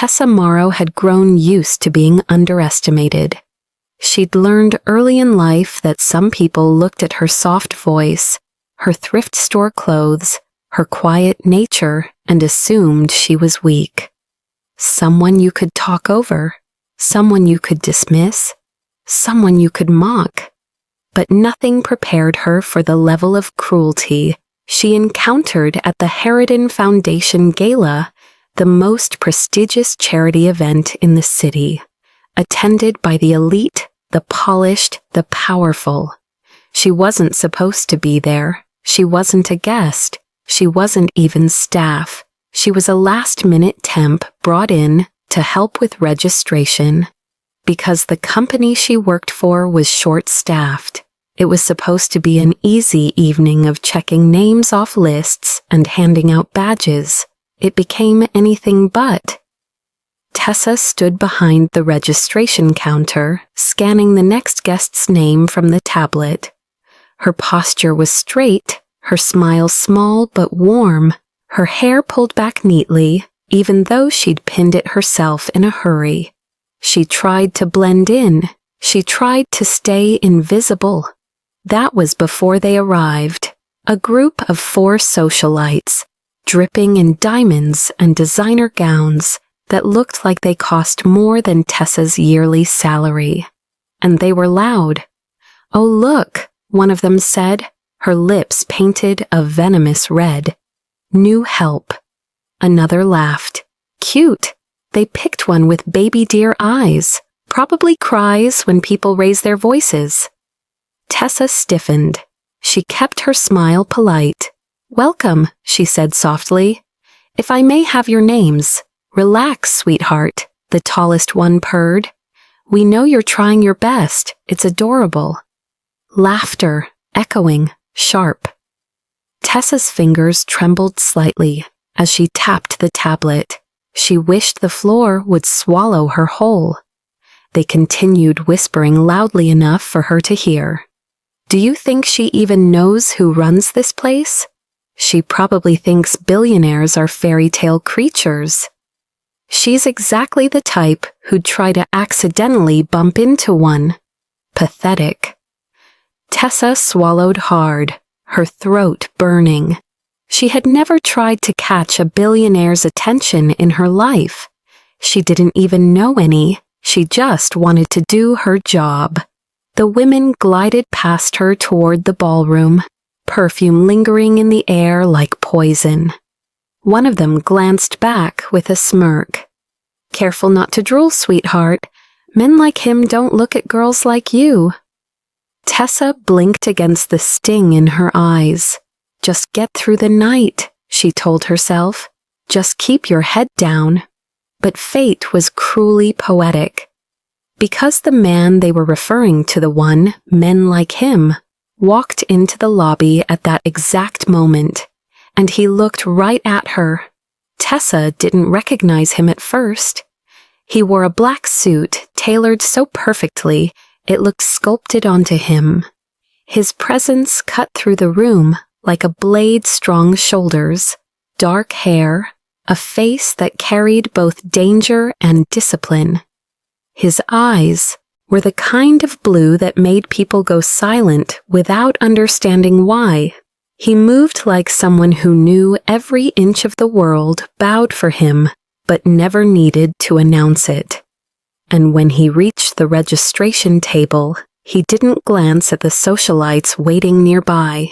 Tessa Morrow had grown used to being underestimated. She'd learned early in life that some people looked at her soft voice, her thrift store clothes, her quiet nature, and assumed she was weak. Someone you could talk over, someone you could dismiss, someone you could mock. But nothing prepared her for the level of cruelty she encountered at the Harridan Foundation Gala, the most prestigious charity event in the city, attended by the elite, the polished, the powerful. She wasn't supposed to be there. She wasn't a guest. She wasn't even staff. She was a last-minute temp brought in to help with registration. Because the company she worked for was short-staffed, it was supposed to be an easy evening of checking names off lists and handing out badges. It became anything but. Tessa stood behind the registration counter, scanning the next guest's name from the tablet. Her posture was straight, her smile small but warm, her hair pulled back neatly, even though she'd pinned it herself in a hurry. She tried to blend in. She tried to stay invisible. That was before they arrived, a group of 4 socialites, dripping in diamonds and designer gowns that looked like they cost more than Tessa's yearly salary. And they were loud. "Oh, look," one of them said, her lips painted a venomous red. "New help." Another laughed. "Cute. They picked one with baby deer eyes. Probably cries when people raise their voices." Tessa stiffened. She kept her smile polite. "Welcome," she said softly. "If I may have your names." "Relax, sweetheart," the tallest one purred. "We know you're trying your best. It's adorable." Laughter, echoing, sharp. Tessa's fingers trembled slightly as she tapped the tablet. She wished the floor would swallow her whole. They continued whispering loudly enough for her to hear. "Do you think she even knows who runs this place? She probably thinks billionaires are fairy tale creatures. She's exactly the type who'd try to accidentally bump into one. Pathetic." Tessa swallowed hard, her throat burning. She had never tried to catch a billionaire's attention in her life. She didn't even know any. She just wanted to do her job. The women glided past her toward the ballroom, perfume lingering in the air like poison. One of them glanced back with a smirk. "Careful not to drool, sweetheart. Men like him don't look at girls like you." Tessa blinked against the sting in her eyes. "Just get through the night," she told herself. "Just keep your head down." But fate was cruelly poetic. Because the man they were referring to, the one, men like him, walked into the lobby at that exact moment, and he looked right at her. Tessa didn't recognize him at first. He wore a black suit tailored so perfectly it looked sculpted onto him. His presence cut through the room like a blade's strong shoulders, dark hair, a face that carried both danger and discipline. His eyes were the kind of blue that made people go silent without understanding why. He moved like someone who knew every inch of the world bowed for him, but never needed to announce it. And when he reached the registration table, he didn't glance at the socialites waiting nearby.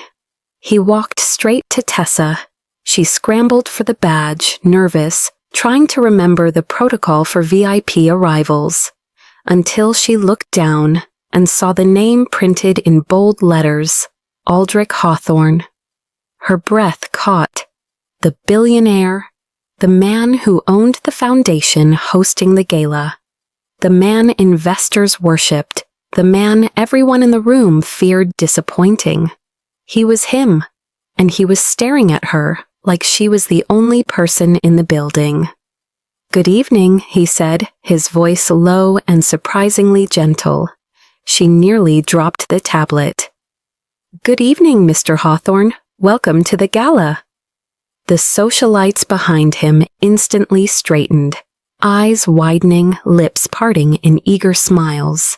He walked straight to Tessa. She scrambled for the badge, nervous, trying to remember the protocol for VIP arrivals, until she looked down and saw the name printed in bold letters, Aldrich Hawthorne. Her breath caught. The billionaire, the man who owned the foundation hosting the gala, the man investors worshipped, the man everyone in the room feared disappointing. He was him, and he was staring at her like she was the only person in the building. "Good evening," he said, his voice low and surprisingly gentle. She nearly dropped the tablet. "Good evening, Mr. Hawthorne. Welcome to the gala." The socialites behind him instantly straightened. eyes widening, lips parting in eager smiles.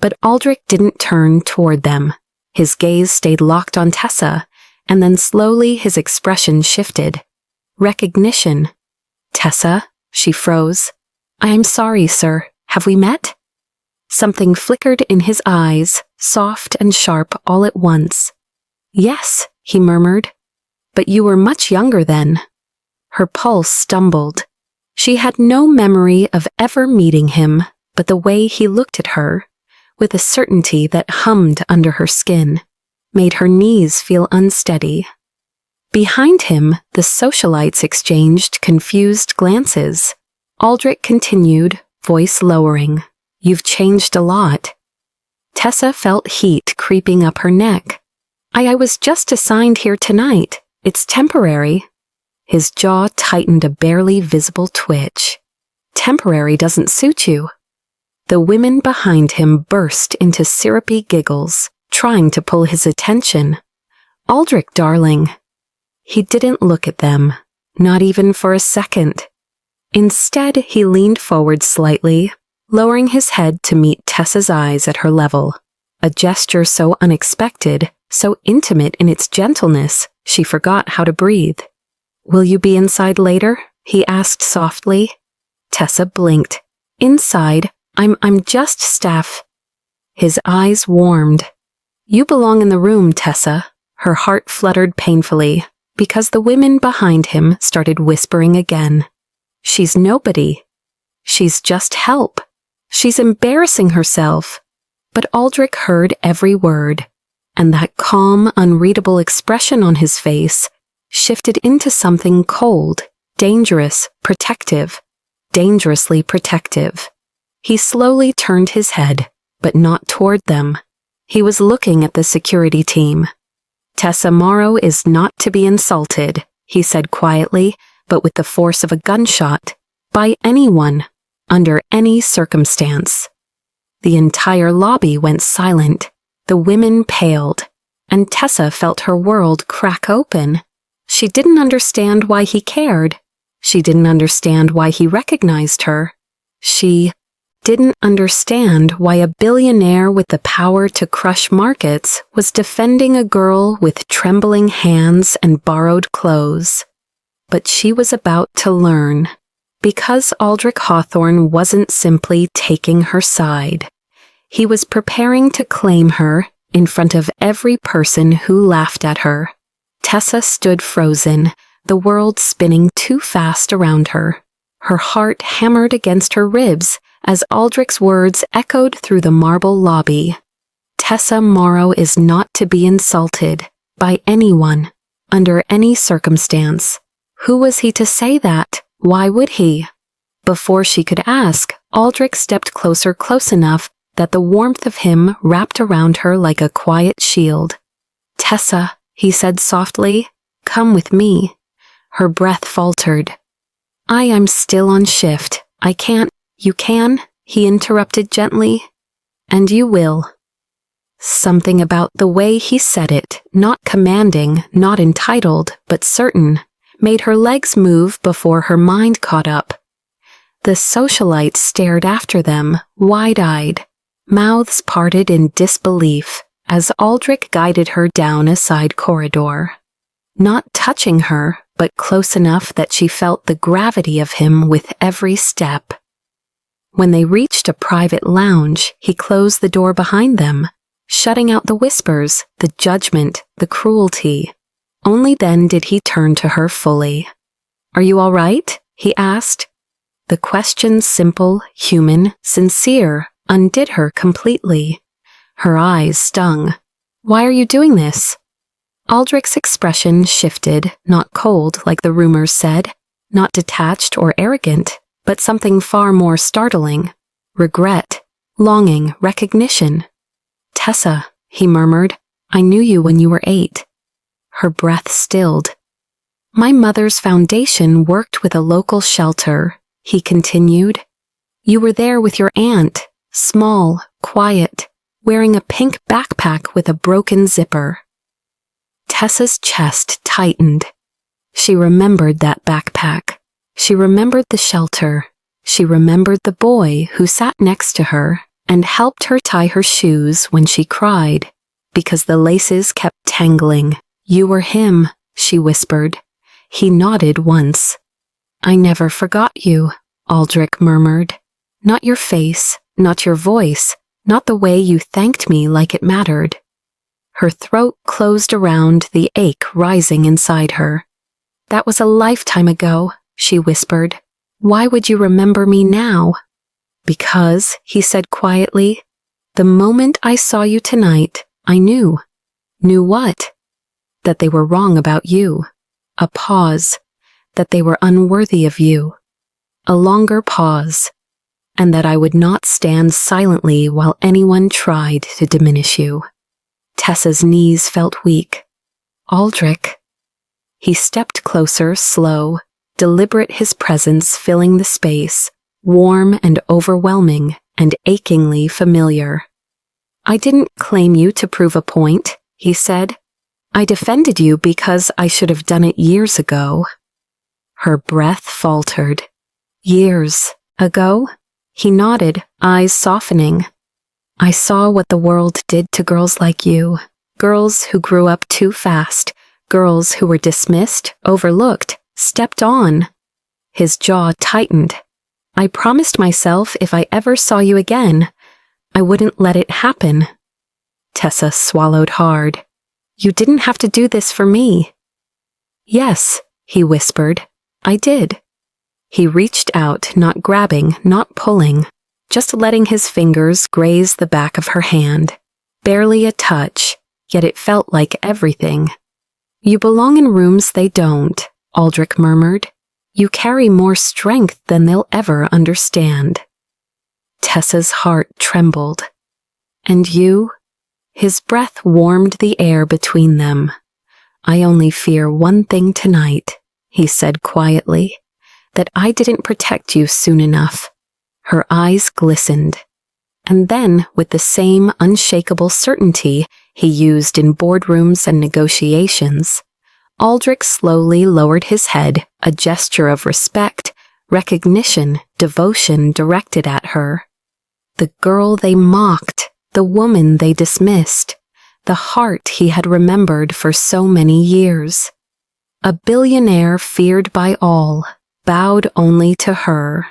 But Aldrich didn't turn toward them. His gaze stayed locked on Tessa, and then slowly his expression shifted. Recognition. Tessa, she froze. I am sorry, sir. Have we met? Something flickered in his eyes, soft and sharp all at once. Yes, he murmured. But you were much younger then. Her pulse stumbled. She had no memory of ever meeting him, but the way he looked at her, with a certainty that hummed under her skin, made her knees feel unsteady. Behind him, the socialites exchanged confused glances. Aldrich continued, voice lowering. You've changed a lot. Tessa felt heat creeping up her neck. I was just assigned here tonight. It's temporary. His jaw tightened a barely visible twitch. Temporary doesn't suit you. The women behind him burst into syrupy giggles, trying to pull his attention. Aldrich, darling. He didn't look at them, not even for a second. Instead, he leaned forward slightly, lowering his head to meet Tessa's eyes at her level. A gesture so unexpected, so intimate in its gentleness, she forgot how to breathe. Will you be inside later? He asked softly. Tessa blinked. Inside, I'm just staff. His eyes warmed. You belong in the room, Tessa. Her heart fluttered painfully, because the women behind him started whispering again. She's nobody. She's just help. She's embarrassing herself. But Aldrich heard every word, and that calm, unreadable expression on his face shifted into something cold, dangerous, protective, dangerously protective. He slowly turned his head, but not toward them. He was looking at the security team. Tessa Morrow is not to be insulted, he said quietly, but with the force of a gunshot, by anyone, under any circumstance. The entire lobby went silent. The women paled, and Tessa felt her world crack open. She didn't understand why he cared. She didn't understand why he recognized her. She didn't understand why a billionaire with the power to crush markets was defending a girl with trembling hands and borrowed clothes. But she was about to learn, because Aldrich Hawthorne wasn't simply taking her side. He was preparing to claim her in front of every person who laughed at her. Tessa stood frozen, the world spinning too fast around her. Her heart hammered against her ribs as Aldrich's words echoed through the marble lobby. Tessa Morrow is not to be insulted by anyone, under any circumstance. Who was he to say that? Why would he? Before she could ask, Aldrich stepped close enough that the warmth of him wrapped around her like a quiet shield. Tessa, he said softly, come with me. Her breath faltered. I'm still on shift. I can't. You can, he interrupted gently. And you will. Something about the way he said it, not commanding, not entitled, but certain, made her legs move before her mind caught up. The socialites stared after them, wide-eyed, mouths parted in disbelief, as Aldrich guided her down a side corridor. Not touching her, but close enough that she felt the gravity of him with every step. When they reached a private lounge, he closed the door behind them, shutting out the whispers, the judgment, the cruelty. Only then did he turn to her fully. Are you all right? He asked. The question, simple, human, sincere, undid her completely. Her eyes stung. Why are you doing this? Aldrich's expression shifted, not cold like the rumors said, not detached or arrogant, but something far more startling. Regret, longing, recognition. Tessa, he murmured, I knew you when you were 8. Her breath stilled. My mother's foundation worked with a local shelter, he continued. You were there with your aunt, small, quiet, wearing a pink backpack with a broken zipper. Tessa's chest tightened. She remembered that backpack. She remembered the shelter. She remembered the boy who sat next to her and helped her tie her shoes when she cried, because the laces kept tangling. "You were him," she whispered. He nodded once. "I never forgot you," Aldrich murmured. "Not your face, not your voice, not the way you thanked me like it mattered." Her throat closed around the ache rising inside her. "That was a lifetime ago," she whispered. "Why would you remember me now?" "Because," he said quietly, "the moment I saw you tonight, I knew." "Knew what?" "That they were wrong about you." A pause. "That they were unworthy of you." A longer pause. "And that I would not stand silently while anyone tried to diminish you." Tessa's knees felt weak. "Aldrich." He stepped closer, slow, deliberate, his presence filling the space, warm and overwhelming and achingly familiar. "I didn't claim you to prove a point," he said. "I defended you because I should have done it years ago." Her breath faltered. "Years ago?" He nodded, eyes softening. "I saw what the world did to girls like you, girls who grew up too fast, girls who were dismissed, overlooked, stepped on." His jaw tightened. "I promised myself if I ever saw you again, I wouldn't let it happen." Tessa swallowed hard. "You didn't have to do this for me." "Yes," he whispered, "I did." He reached out, not grabbing, not pulling, just letting his fingers graze the back of her hand. Barely a touch, yet it felt like everything. "You belong in rooms they don't," Aldrich murmured. "You carry more strength than they'll ever understand." Tessa's heart trembled. "And you?" His breath warmed the air between them. "I only fear one thing tonight," he said quietly, "that I didn't protect you soon enough." Her eyes glistened. And then, with the same unshakable certainty he used in boardrooms and negotiations, Aldrich slowly lowered his head, a gesture of respect, recognition, devotion directed at her. The girl they mocked, the woman they dismissed, the heart he had remembered for so many years. A billionaire feared by all, bowed only to her,